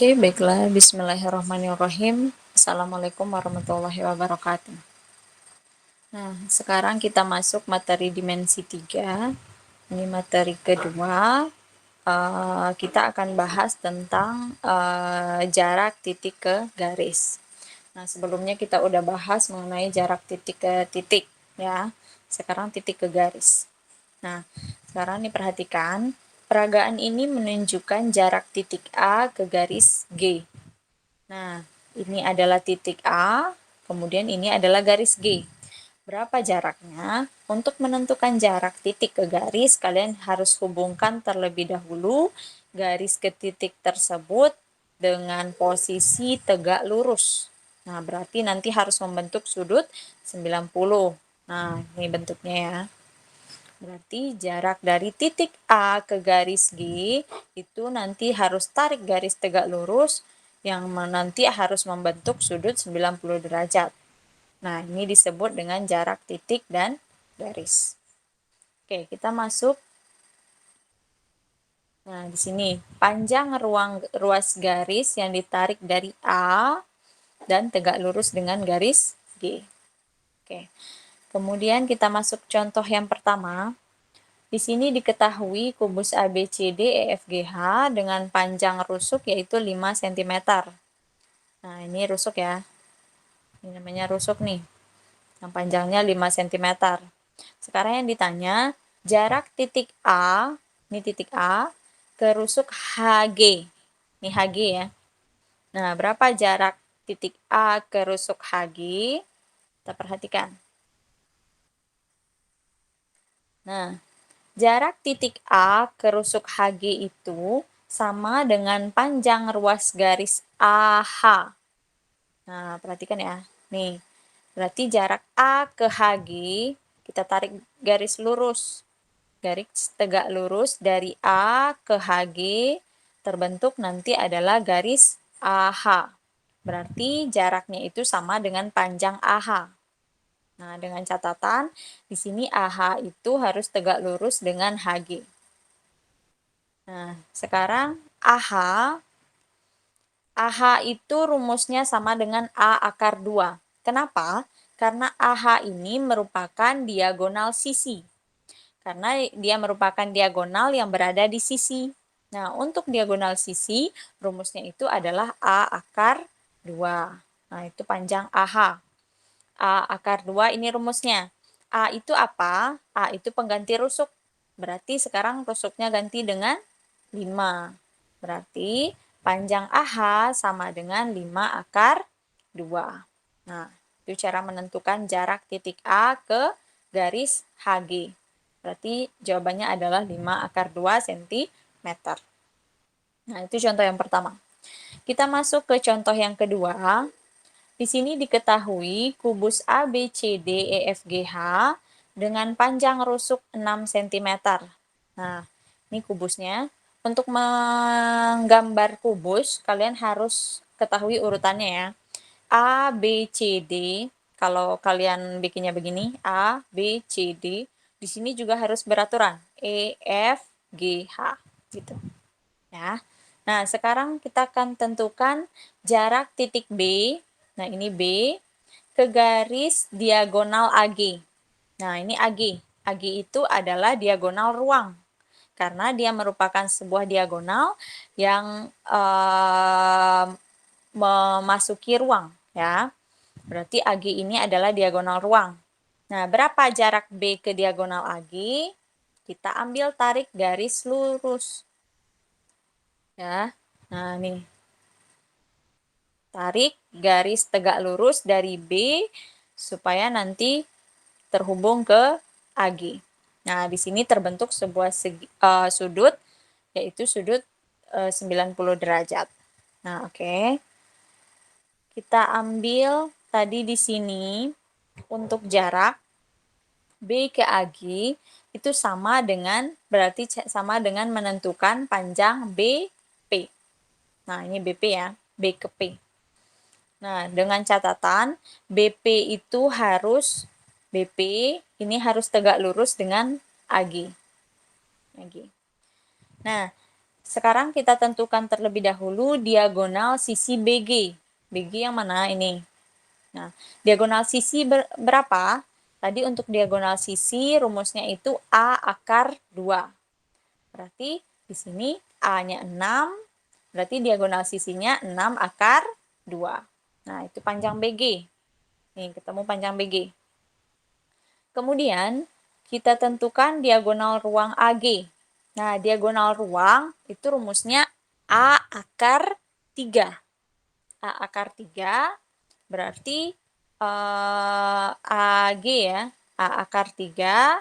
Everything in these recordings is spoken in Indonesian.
Oke, baiklah. Bismillahirrahmanirrahim. Assalamualaikum warahmatullahi wabarakatuh. Nah, sekarang kita masuk materi dimensi 3. Ini materi kedua. Kita akan bahas tentang jarak titik ke garis. Nah, sebelumnya kita udah bahas mengenai jarak titik ke titik, ya. Sekarang titik ke garis. Nah, sekarang nih perhatikan. Peragaan ini menunjukkan jarak titik A ke garis G. Nah, ini adalah titik A, kemudian ini adalah garis G. Berapa jaraknya? Untuk menentukan jarak titik ke garis, kalian harus hubungkan terlebih dahulu garis ke titik tersebut dengan posisi tegak lurus. Nah, berarti nanti harus membentuk sudut 90. Nah, ini bentuknya ya. Berarti jarak dari titik A ke garis G itu nanti harus tarik garis tegak lurus yang nanti harus membentuk sudut 90 derajat. Nah, ini disebut dengan jarak titik dan garis. Oke, kita masuk. Nah, di sini panjang ruas garis yang ditarik dari A dan tegak lurus dengan garis G. Oke. Kemudian kita masuk contoh yang pertama. Di sini diketahui kubus ABCD EFGH dengan panjang rusuk yaitu 5 cm. Nah, ini rusuk ya. Ini namanya rusuk nih. Yang panjangnya 5 cm. Sekarang yang ditanya, jarak titik A, ini titik A, ke rusuk HG. Ini HG ya. Nah, berapa jarak titik A ke rusuk HG? Kita perhatikan. Nah, jarak titik A ke rusuk HG itu sama dengan panjang ruas garis AH. Nah, perhatikan ya. Nih, berarti jarak A ke HG, kita tarik garis lurus. Garis tegak lurus dari A ke HG terbentuk nanti adalah garis AH. Berarti jaraknya itu sama dengan panjang AH. Nah, dengan catatan di sini AH itu harus tegak lurus dengan HG. Nah, sekarang AH itu rumusnya sama dengan A akar 2. Kenapa? Karena AH ini merupakan diagonal sisi. Karena dia merupakan diagonal yang berada di sisi. Nah, untuk diagonal sisi, rumusnya itu adalah A akar 2. Nah, itu panjang AH. A akar 2 ini rumusnya. A itu apa? A itu pengganti rusuk. Berarti sekarang rusuknya ganti dengan 5. Berarti panjang AH sama dengan 5 akar 2. Nah, itu cara menentukan jarak titik A ke garis HG. Berarti jawabannya adalah 5 akar 2 cm. Nah, itu contoh yang pertama. Kita masuk ke contoh yang kedua. Di sini diketahui kubus ABCDEFGH dengan panjang rusuk 6 cm. Nah, ini kubusnya. Untuk menggambar kubus, kalian harus ketahui urutannya ya. A, B, C, D. Kalau kalian bikinnya begini, A, B, C, D. Di sini juga harus beraturan. E, F, G, H. Gitu. Ya. Nah, sekarang kita akan tentukan jarak titik B. Nah, ini B ke garis diagonal AG. Nah, ini AG. AG itu adalah diagonal ruang. Karena dia merupakan sebuah diagonal yang memasuki ruang. Ya. Berarti AG ini adalah diagonal ruang. Nah, berapa jarak B ke diagonal AG? Kita ambil tarik garis lurus. Ya. Nah, nih. Tarik garis tegak lurus dari B supaya nanti terhubung ke AG. Nah, di sini terbentuk sebuah sudut, yaitu sudut 90 derajat. Nah, oke. Kita ambil tadi di sini untuk jarak B ke AG itu berarti sama dengan menentukan panjang BP. Nah, ini BP ya, B ke P. Nah, dengan catatan BP ini harus tegak lurus dengan AG. Nah, Sekarang kita tentukan terlebih dahulu diagonal sisi BG. BG yang mana ini? Nah, diagonal sisi berapa? Tadi untuk diagonal sisi rumusnya itu A akar 2. Berarti di sini A-nya 6, berarti diagonal sisinya 6 akar 2. Nah, itu panjang BG. Nih, ketemu panjang BG. Kemudian, kita tentukan diagonal ruang AG. Nah, diagonal ruang itu rumusnya A akar 3. A akar 3 berarti AG ya. A akar 3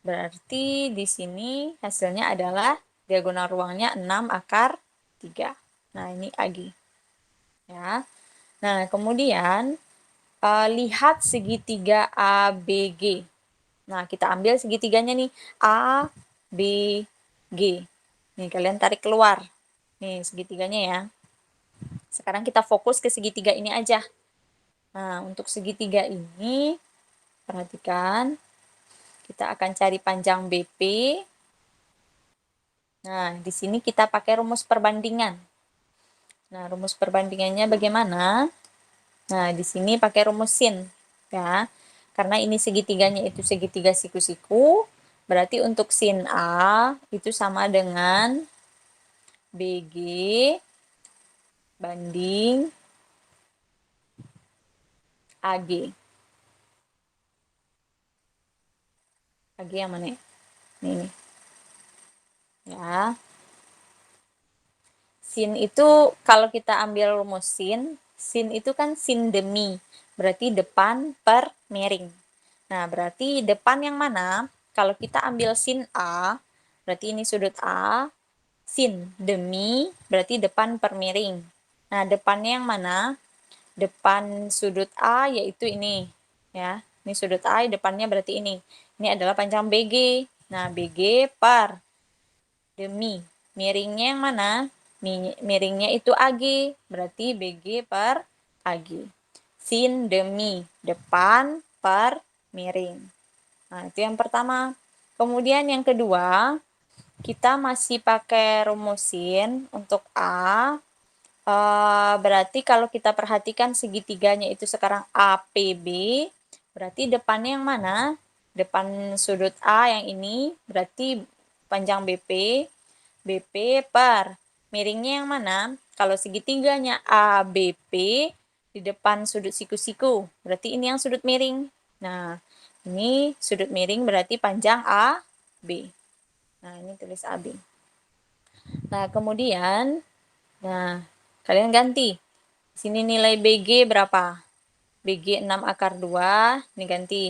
berarti di sini hasilnya adalah diagonal ruangnya 6 akar 3. Nah, ini AG. Ya. Nah, kemudian lihat segitiga ABG. Nah, kita ambil segitiganya nih, A, B, G. Nih, kalian tarik keluar. Nih, segitiganya ya. Sekarang kita fokus ke segitiga ini aja. Nah, untuk segitiga ini, perhatikan, kita akan cari panjang BP. Nah, di sini kita pakai rumus perbandingan. Nah, rumus perbandingannya bagaimana? Nah, di sini pakai rumus sin, ya. Karena ini segitiganya itu segitiga siku-siku, berarti untuk sin A itu sama dengan BG banding AG. AG yang mana ya? Ini. Ya. Sin itu kalau kita ambil rumus sin itu kan sin demi, berarti depan per miring. Nah, berarti depan yang mana? Kalau kita ambil sin A, berarti ini sudut A, sin demi, berarti depan per miring. Nah, depannya yang mana? Depan sudut A yaitu ini, ya. Ini sudut A, depannya berarti ini. Ini adalah panjang BG. Nah, BG per demi. Miringnya yang mana? Miringnya itu AG, berarti BG per AG. Sin demi, depan per miring. Nah, itu yang pertama. Kemudian yang kedua, kita masih pakai rumus sin untuk A. Berarti kalau kita perhatikan segitiganya itu sekarang APB, berarti depannya yang mana? Depan sudut A yang ini, berarti panjang BP, BP per miringnya yang mana? Kalau segitiganya ABP di depan sudut siku-siku, berarti ini yang sudut miring. Nah, ini sudut miring berarti panjang AB. Nah, ini tulis AB. Nah, kemudian, kalian ganti. Sini nilai BG berapa? BG 6 akar 2, ini ganti.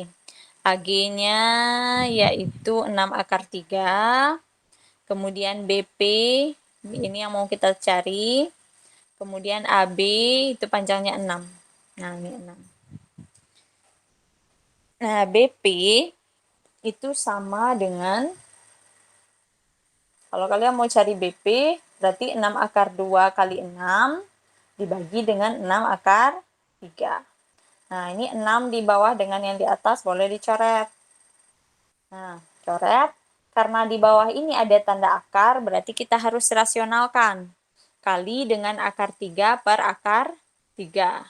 AG-nya yaitu 6 akar 3. Kemudian BP, ini yang mau kita cari. Kemudian AB, itu panjangnya 6. Nah, ini 6. Nah, BP itu sama dengan, kalau kalian mau cari BP, berarti 6 akar 2 kali 6 dibagi dengan 6 akar 3. Nah, ini 6 di bawah dengan yang di atas boleh dicoret. Nah, coret. Karena di bawah ini ada tanda akar, berarti kita harus rasionalkan. Kali dengan akar 3 per akar 3.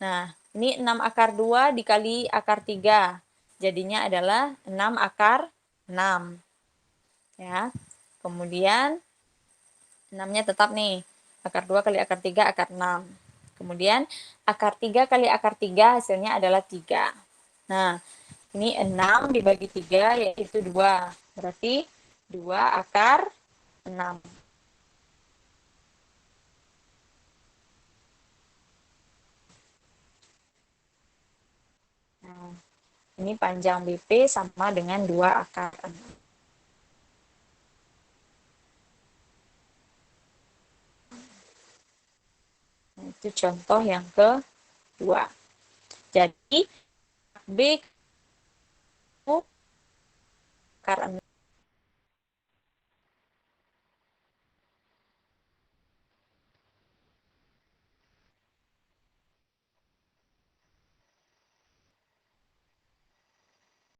Nah, ini 6 akar 2 dikali akar 3. Jadinya adalah 6 akar 6. Ya. Kemudian 6-nya tetap nih. Akar 2 kali akar 3, akar 6. Kemudian akar 3 kali akar 3 hasilnya adalah 3. Nah, ini 6 dibagi 3 yaitu 2. Berarti 2 akar 6. Nah, ini panjang BP sama dengan 2 akar 6. Nah, itu contoh yang kedua. Jadi, B akar 6